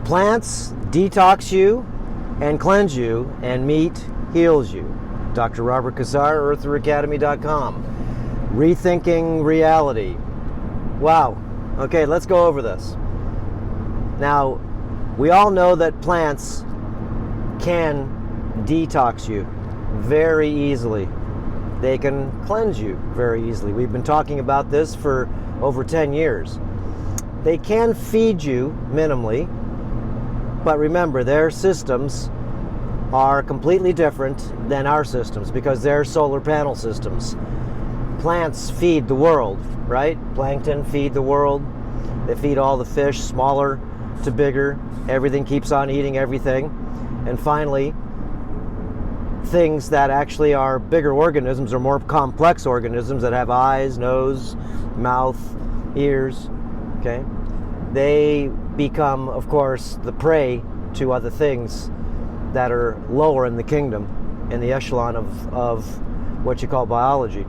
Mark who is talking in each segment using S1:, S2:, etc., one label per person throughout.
S1: Plants detox you and cleanse you, and meat heals you. Dr. Robert Cassar, eartheracademy.com. Rethinking Reality. Wow. Okay, let's go over this. Now, we all know that plants can detox you very easily. They can cleanse you very easily. We've been talking about this for over 10 years. They can feed you minimally, but remember, their systems are completely different than our systems because they're solar panel systems. Plants feed the world, right? Plankton feed the world. They feed all the fish, smaller to bigger. Everything keeps on eating everything. And finally, things that actually are bigger organisms or more complex organisms that have eyes, nose, mouth, ears, okay? They become, of course, the prey to other things that are lower in the kingdom, in the echelon of what you call biology.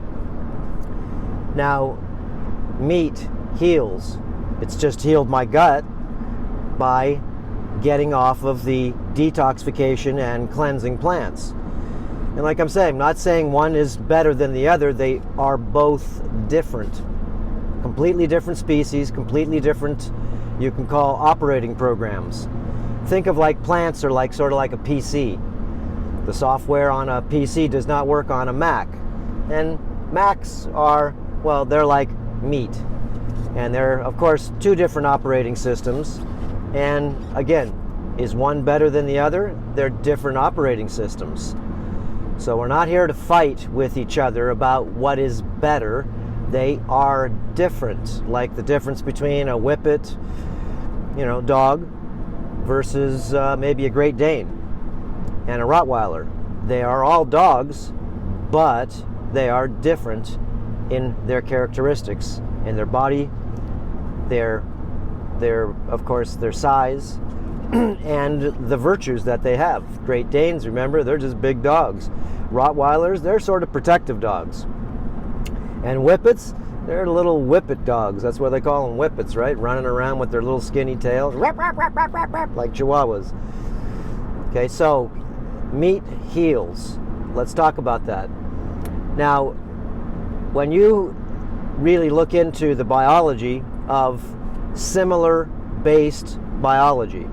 S1: Now, meat heals. It's just healed my gut by getting off of the detoxification and cleansing plants. And like I'm saying, I'm not saying one is better than the other. They are both different. Completely different species, completely different, you can call operating programs. Think of like plants are like sort of like a PC. The software on a PC does not work on a Mac. And Macs are, well, they're like meat. And they're, of course, two different operating systems. And again, is one better than the other? They're different operating systems. So we're not here to fight with each other about what is better. They are different, like the difference between a Whippet, dog versus maybe a Great Dane and a Rottweiler. They are all dogs, but they are different in their characteristics, in their body, their of course, their size, and the virtues that they have. Great Danes, remember, they're just big dogs. Rottweilers, they're sort of protective dogs. And Whippets, they're little whippet dogs. That's why they call them whippets, right? Running around with their little skinny tails, like chihuahuas. Okay, so meat heals. Let's talk about that. Now, when you really look into the biology of similar based biology,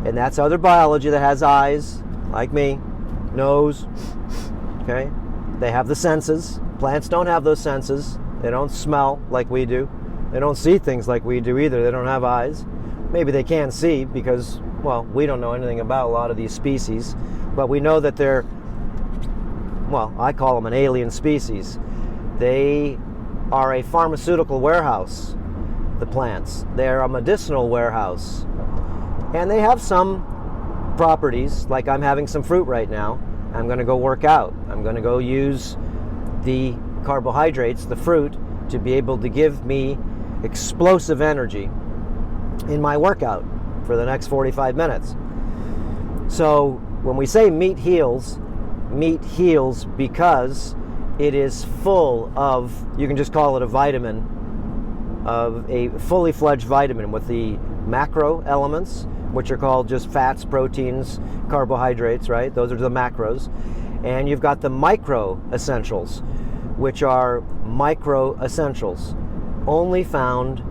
S1: and that's other biology that has eyes, like me, nose, okay? They have the senses. Plants don't have those senses. They don't smell like we do. They don't see things like we do either. They don't have eyes. Maybe they can see because, well, we don't know anything about a lot of these species, but we know that they're, well, I call them an alien species. They are a pharmaceutical warehouse, the plants. They're a medicinal warehouse. And they have some properties, like I'm having some fruit right now. I'm going to go work out. I'm going to go use the carbohydrates, the fruit, to be able to give me explosive energy in my workout for the next 45 minutes. So when we say meat heals because it is full of, you can just call it a vitamin, of a fully fledged vitamin with the macro elements, which are called just fats, proteins, carbohydrates, right? Those are the macros. And you've got the micro essentials, which are micro essentials, only found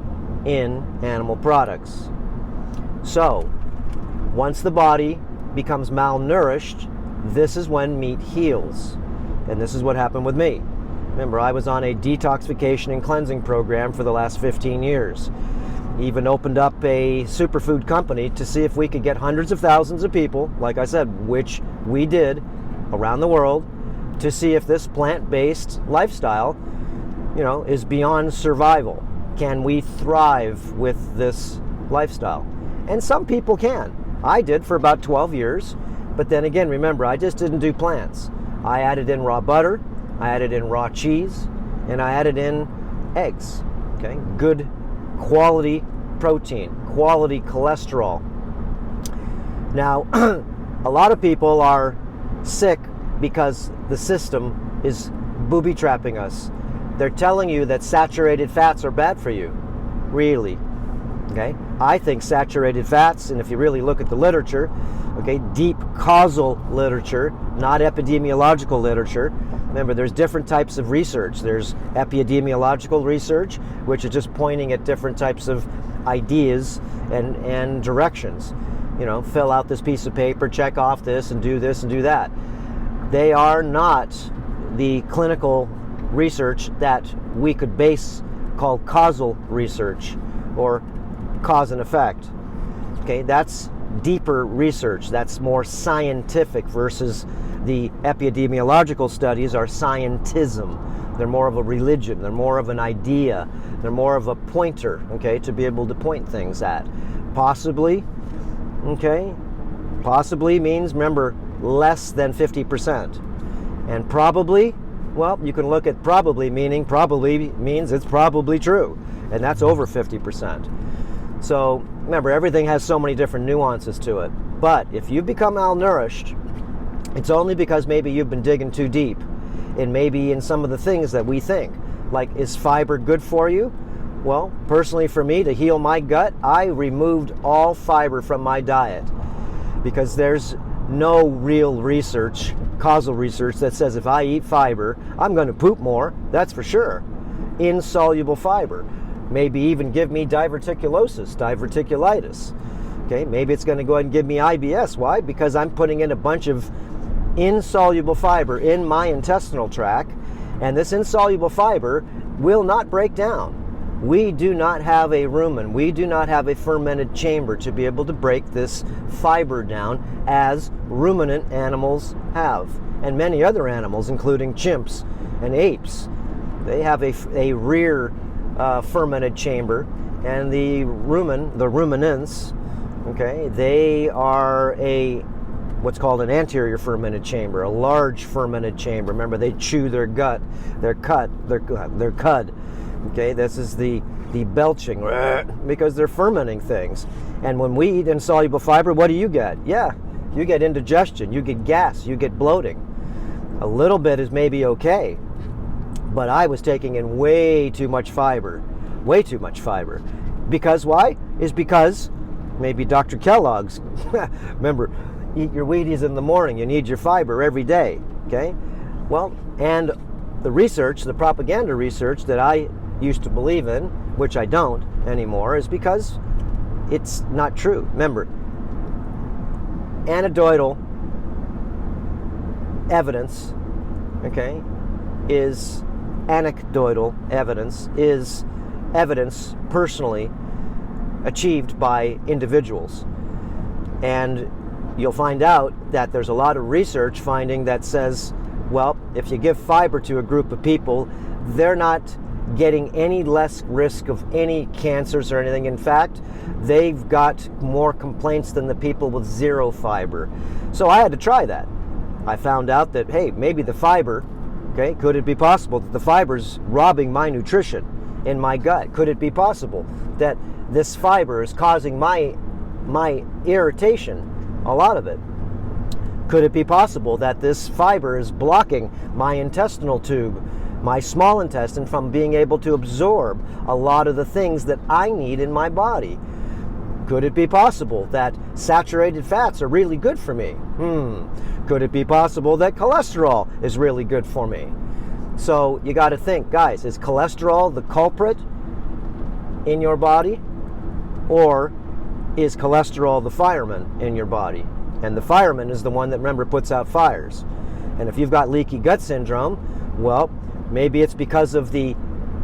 S1: in animal products. So, once the body becomes malnourished, this is when meat heals. And this is what happened with me. Remember, I was on a detoxification and cleansing program for the last 15 years. Even opened up a superfood company to see if we could get hundreds of thousands of people, like I said, which we did around the world, to see if this plant-based lifestyle, is beyond survival. Can we thrive with this lifestyle? And some people can. I did for about 12 years, but then again, remember, I just didn't do plants. I added in raw butter, I added in raw cheese, and I added in eggs, okay? Good quality protein, quality cholesterol. Now, a lot of people are sick because the system is booby trapping us. They're telling you that saturated fats are bad for you. Really? Okay, I think saturated fats, and if you really look at the literature, okay, deep causal literature, not epidemiological literature. Remember, there's different types of research. There's epidemiological research, which is just pointing at different types of ideas and directions. You know, fill out this piece of paper, check off this and do that. They are not the clinical research that we could base called causal research or cause and effect. Okay, that's deeper research. That's more scientific versus the epidemiological studies are scientism. They're more of a religion. They're more of an idea. They're more of a pointer, okay, to be able to point things at. Possibly, okay, possibly means, remember, less than 50%. And probably, well, you can look at probably means it's probably true. And that's over 50%. So remember, everything has so many different nuances to it. But if you become malnourished, it's only because maybe you've been digging too deep and maybe in some of the things that we think. Like, is fiber good for you? Well, personally for me, to heal my gut, I removed all fiber from my diet because there's no real research, causal research, that says if I eat fiber, I'm going to poop more. That's for sure. Insoluble fiber. Maybe even give me diverticulitis. Okay, maybe it's going to go ahead and give me IBS. Why? Because I'm putting in a bunch of insoluble fiber in my intestinal tract, and this insoluble fiber will not break down. We do not have a rumen. We do not have a fermented chamber to be able to break this fiber down as ruminant animals have, and many other animals, including chimps and apes. They have a rear fermented chamber, and the ruminants, okay, they are what's called an anterior fermented chamber, a large fermented chamber. Remember, they chew their cud. Okay, this is the belching because they're fermenting things. And when we eat insoluble fiber, what do you get? Yeah, you get indigestion, you get gas, you get bloating. A little bit is maybe okay, but I was taking in way too much fiber. Because why? Is because maybe Dr. Kellogg's, remember, eat your Wheaties in the morning, you need your fiber every day, okay? Well, and the research, the propaganda research that I used to believe in, which I don't anymore, is because it's not true. Remember, anecdotal evidence, okay, is evidence personally achieved by individuals. And you'll find out that there's a lot of research finding that says, well, if you give fiber to a group of people, they're not getting any less risk of any cancers or anything. In fact, they've got more complaints than the people with zero fiber. So I had to try that. I found out that, hey, maybe the fiber, okay, could it be possible that the fiber's robbing my nutrition in my gut? Could it be possible that this fiber is causing my irritation, a lot of it? Could it be possible that this fiber is blocking my intestinal tube, my small intestine, from being able to absorb a lot of the things that I need in my body? Could it be possible that saturated fats are really good for me? Could it be possible that cholesterol is really good for me? So you got to think, guys, is cholesterol the culprit in your body? Or is cholesterol the fireman in your body? And the fireman is the one that, remember, puts out fires. And if you've got leaky gut syndrome, well, maybe it's because of the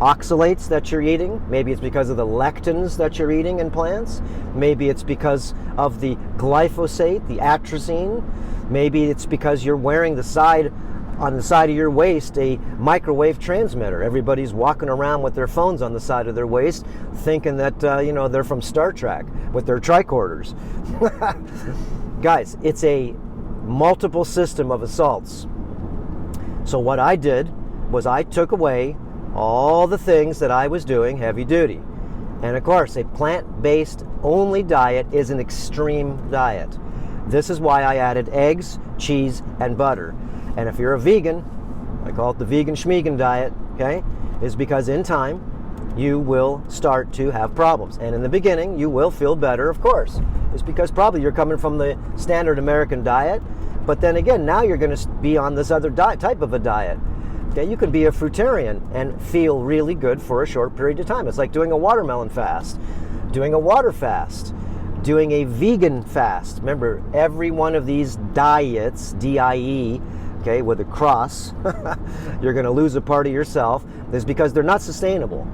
S1: oxalates that you're eating. Maybe it's because of the lectins that you're eating in plants. Maybe it's because of the glyphosate, the atrazine. Maybe it's because you're wearing on the side of your waist a microwave transmitter. Everybody's walking around with their phones on the side of their waist, thinking that they're from Star Trek with their tricorders. Guys, it's a multiple system of assaults. So what I did was I took away all the things that I was doing heavy duty. And of course, a plant-based only diet is an extreme diet. This is why I added eggs, cheese, and butter. And if you're a vegan, I call it the vegan schmegan diet, okay, is because in time, you will start to have problems. And in the beginning, you will feel better, of course. It's because probably you're coming from the standard American diet, but then again, now you're going to be on this other type of a diet. Okay, you can be a fruitarian and feel really good for a short period of time. It's like doing a watermelon fast, doing a water fast, doing a vegan fast. Remember, every one of these diets, D-I-E, okay, with a cross, you're going to lose a part of yourself, is because they're not sustainable.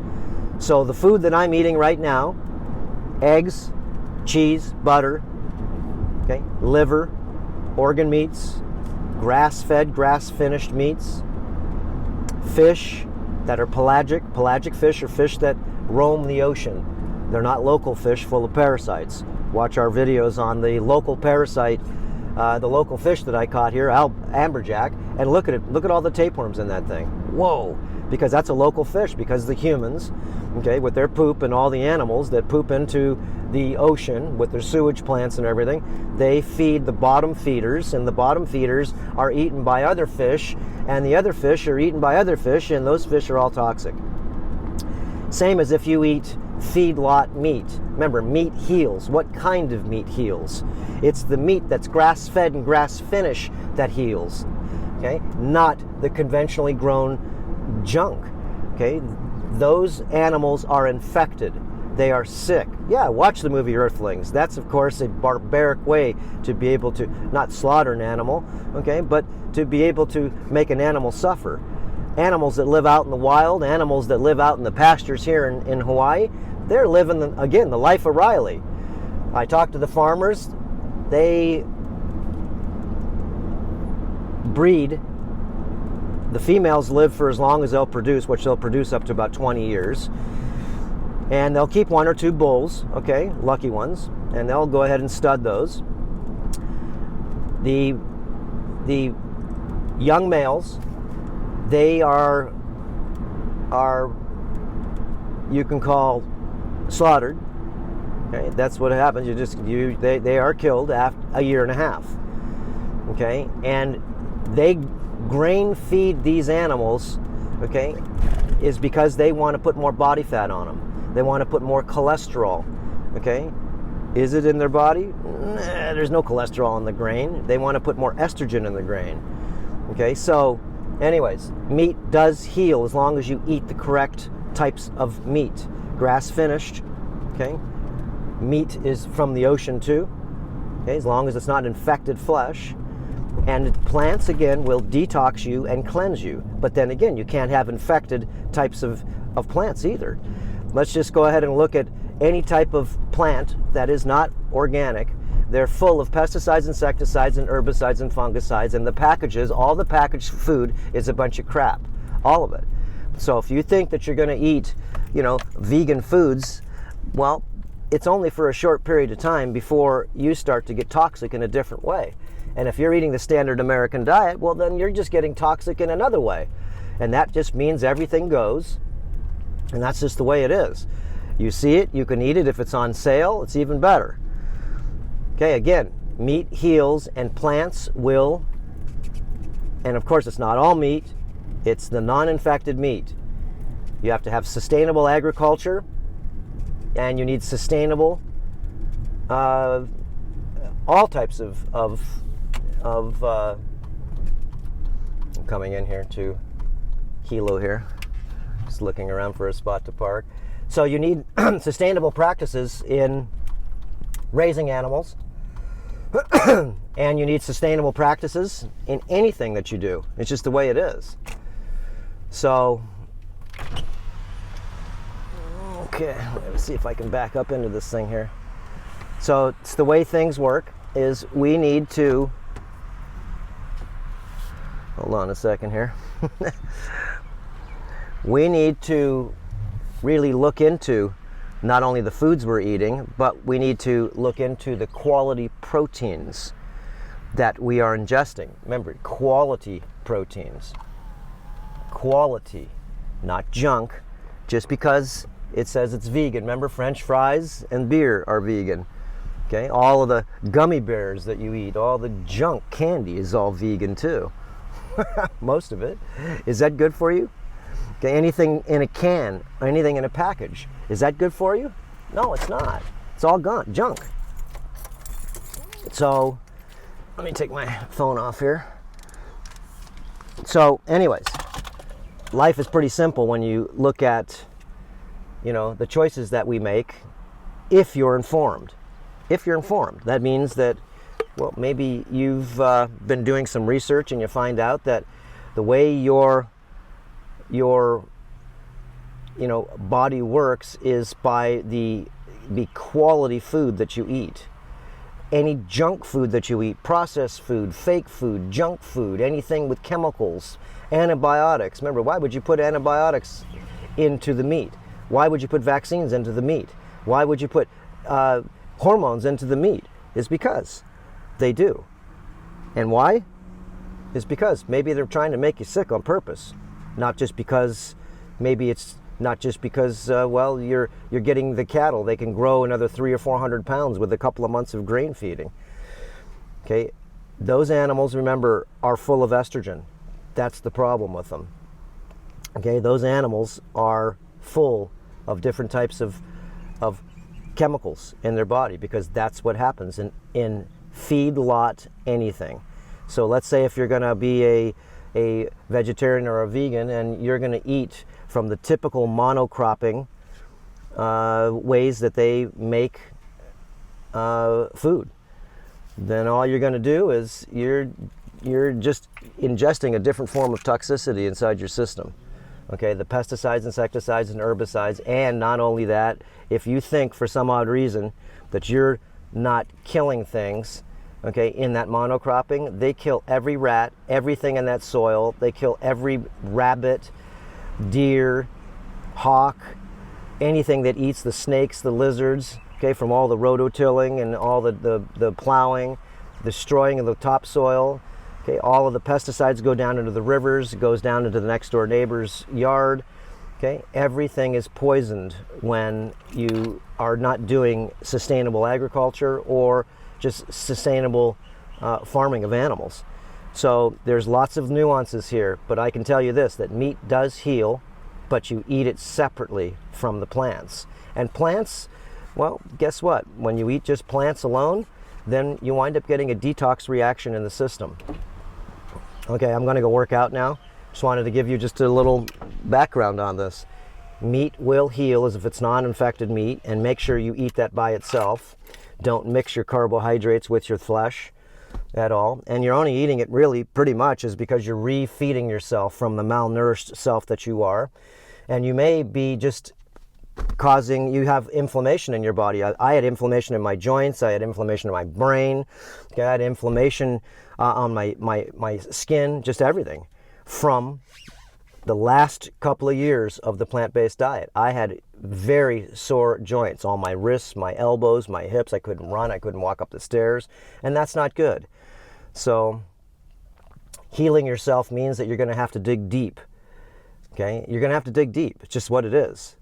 S1: So the food that I'm eating right now, eggs, cheese, butter, okay, liver, organ meats, grass-fed, grass-finished meats, fish that are pelagic fish are fish that roam the ocean. They're not local fish full of parasites. Watch our videos on the local parasite, the local fish that I caught here, amberjack, and look at it. Look at all the tapeworms in that thing. Whoa! Because that's a local fish, because the humans, okay, with their poop and all the animals that poop into the ocean with their sewage plants and everything, they feed the bottom feeders, and the bottom feeders are eaten by other fish, and the other fish are eaten by other fish, and those fish are all toxic. Same as if you eat feedlot meat. Remember, meat heals. What kind of meat heals? It's the meat that's grass-fed and grass-finished that heals, okay? Not the conventionally grown junk, okay? Those animals are infected. They are sick. Yeah, watch the movie Earthlings. That's, of course, a barbaric way to be able to not slaughter an animal, okay, but to be able to make an animal suffer. Animals that live out in the wild, animals that live out in the pastures here in Hawaii, they're living, again, the life of Riley. I talked to the farmers. They breed. The females live for as long as they'll produce, which they'll produce up to about 20 years. And they'll keep one or two bulls, okay, lucky ones, and they'll go ahead and stud those. The young males, they are you can call slaughtered. Okay, that's what happens. They are killed after a year and a half. Okay, and they grain feed these animals, okay, is because they want to put more body fat on them. They want to put more cholesterol, okay? Is it in their body? Nah, there's no cholesterol in the grain. They want to put more estrogen in the grain, okay? So, anyways, meat does heal as long as you eat the correct types of meat. Grass-finished, okay? Meat is from the ocean too, okay? As long as it's not infected flesh. And plants, again, will detox you and cleanse you. But then again, you can't have infected types of plants either. Let's just go ahead and look at any type of plant that is not organic. They're full of pesticides, insecticides, and herbicides and fungicides, and the packages, all the packaged food is a bunch of crap. All of it. So if you think that you're going to eat, vegan foods, well, it's only for a short period of time before you start to get toxic in a different way. And if you're eating the standard American diet, well, then you're just getting toxic in another way. And that just means everything goes. And that's just the way it is. You see it, you can eat it. If it's on sale, it's even better. Okay, again, meat heals and plants will, and of course it's not all meat, it's the non-infected meat. You have to have sustainable agriculture, and you need sustainable, all types of I'm coming in here to Hilo here. Just looking around for a spot to park. So you need sustainable practices in raising animals, and you need sustainable practices in anything that you do. It's just the way it is. So, okay, let me see if I can back up into this thing here. So it's the way things work is we need to, hold on a second here. We need to really look into not only the foods we're eating, but we need to look into the quality proteins that we are ingesting. Remember, quality proteins. Quality, not junk, just because it says it's vegan. Remember, French fries and beer are vegan. Okay, all of the gummy bears that you eat, all the junk candy is all vegan too. Most of it. Is that good for you? Okay, anything in a can, anything in a package, is that good for you? No, it's not. It's all junk. So, let me take my phone off here. So, anyways, life is pretty simple when you look at, the choices that we make if you're informed. If you're informed, that means that, well, maybe you've been doing some research and you find out that the way your body works is by the quality food that you eat. Any junk food that you eat, processed food, fake food, junk food, anything with chemicals, antibiotics. Remember, why would you put antibiotics into the meat? Why would you put vaccines into the meat? Why would you put hormones into the meat? It's because they do. And why? It's because maybe they're trying to make you sick on purpose. Not just because, maybe it's not just because, you're getting the cattle. They can grow another 300 or 400 pounds with a couple of months of grain feeding. Okay, those animals, remember, are full of estrogen. That's the problem with them. Okay, those animals are full of different types of chemicals in their body, because that's what happens in feedlot anything. So let's say if you're going to be a vegetarian or a vegan and you're going to eat from the typical monocropping ways that they make food, then all you're going to do is you're just ingesting a different form of toxicity inside your system. Okay, the pesticides, insecticides, and herbicides. And not only that, if you think for some odd reason that you're not killing things, okay, in that monocropping, they kill every rat, everything in that soil. They kill every rabbit, deer, hawk, anything that eats the snakes, the lizards, okay, from all the rototilling and all the plowing, destroying of the topsoil. Okay, all of the pesticides go down into the rivers, it goes down into the next door neighbor's yard. Okay, everything is poisoned when you are not doing sustainable agriculture or just sustainable farming of animals. So there's lots of nuances here, but I can tell you this, that meat does heal, but you eat it separately from the plants. And plants, well, guess what? When you eat just plants alone, then you wind up getting a detox reaction in the system. Okay, I'm gonna go work out now. Just wanted to give you just a little background on this. Meat will heal as if it's non-infected meat, and make sure you eat that by itself. Don't mix your carbohydrates with your flesh at all. And you're only eating it really pretty much is because you're refeeding yourself from the malnourished self that you are. And you may be just you have inflammation in your body. I had inflammation in my joints, I had inflammation in my brain, I had inflammation on my skin, just everything, from the last couple of years of the plant-based diet. I had very sore joints, all my wrists, my elbows, my hips. I couldn't run, I couldn't walk up the stairs, and that's not good. So healing yourself means that you're going to have to dig deep. Okay, you're going to have to dig deep. It's just what it is.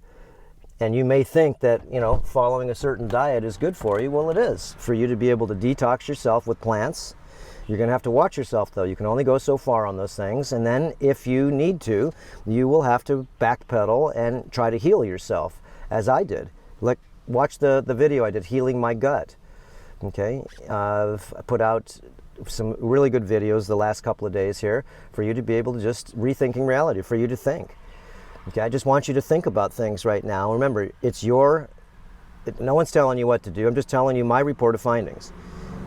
S1: And you may think that, following a certain diet is good for you. Well, it is. For you to be able to detox yourself with plants, you're going to have to watch yourself, though. You can only go so far on those things. And then if you need to, you will have to backpedal and try to heal yourself, as I did. Like, watch the video I did, Healing My Gut. Okay, I've put out some really good videos the last couple of days here for you to be able to just rethinking reality, for you to think. Okay, I just want you to think about things right now. Remember, no one's telling you what to do. I'm just telling you my report of findings.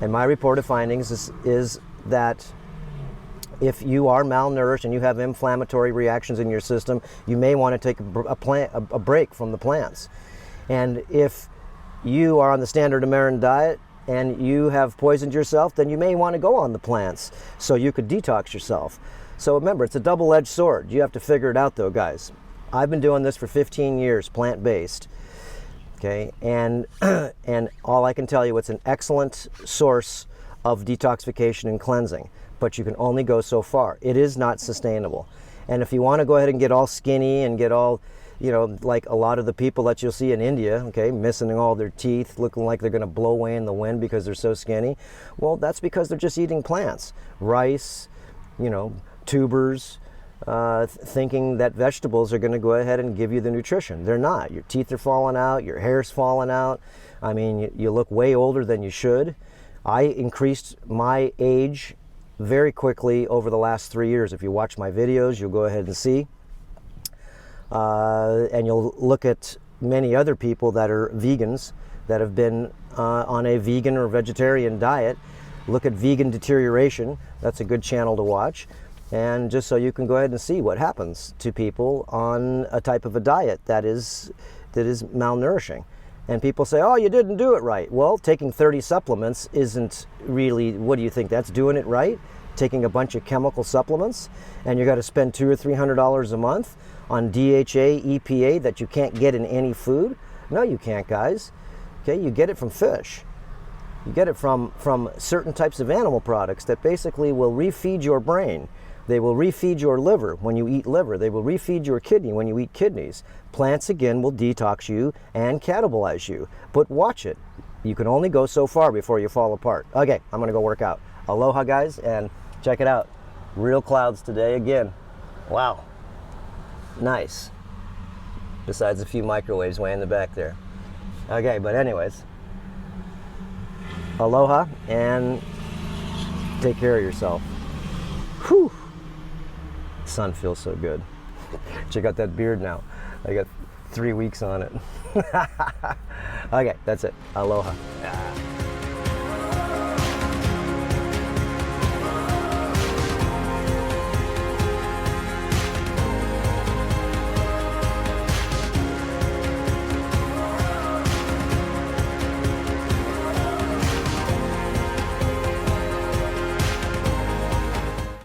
S1: And my report of findings is that if you are malnourished and you have inflammatory reactions in your system, you may want to take a break from the plants. And if you are on the standard American diet and you have poisoned yourself, then you may want to go on the plants so you could detox yourself. So remember, it's a double-edged sword. You have to figure it out, though, guys. I've been doing this for 15 years, plant-based. Okay, and all I can tell you, it's an excellent source of detoxification and cleansing, but you can only go so far. It is not sustainable. And if you want to go ahead and get all skinny and get all, like a lot of the people that you'll see in India, okay, missing all their teeth, looking like they're going to blow away in the wind because they're so skinny, well, that's because they're just eating plants. Rice, tubers, thinking that vegetables are going to go ahead and give you the nutrition. They're not. Your teeth are falling out, your hair's falling out. I mean, you look way older than you should. I increased my age very quickly over the last 3 years. If you watch my videos, you'll go ahead and see. And you'll look at many other people that are vegans that have been on a vegan or vegetarian diet. Look at Vegan Deterioration. That's a good channel to watch. And just so you can go ahead and see what happens to people on a type of a diet that is malnourishing. And people say, oh, you didn't do it right. Well, taking 30 supplements isn't really, what do you think, that's doing it right? Taking a bunch of chemical supplements, and you got to spend $200 or $300 a month on DHA, EPA that you can't get in any food? No, you can't, guys. Okay, you get it from fish. You get it from certain types of animal products that basically will refeed your brain. They will refeed your liver when you eat liver. They will refeed your kidney when you eat kidneys. Plants, again, will detox you and catabolize you. But watch it. You can only go so far before you fall apart. Okay, I'm going to go work out. Aloha, guys, and check it out. Real clouds today again. Wow. Nice. Besides a few microwaves way in the back there. Okay, but anyways. Aloha, and take care of yourself. Whew. Sun feels so good. Check out that beard now. I got 3 weeks on it. Okay, that's it. Aloha.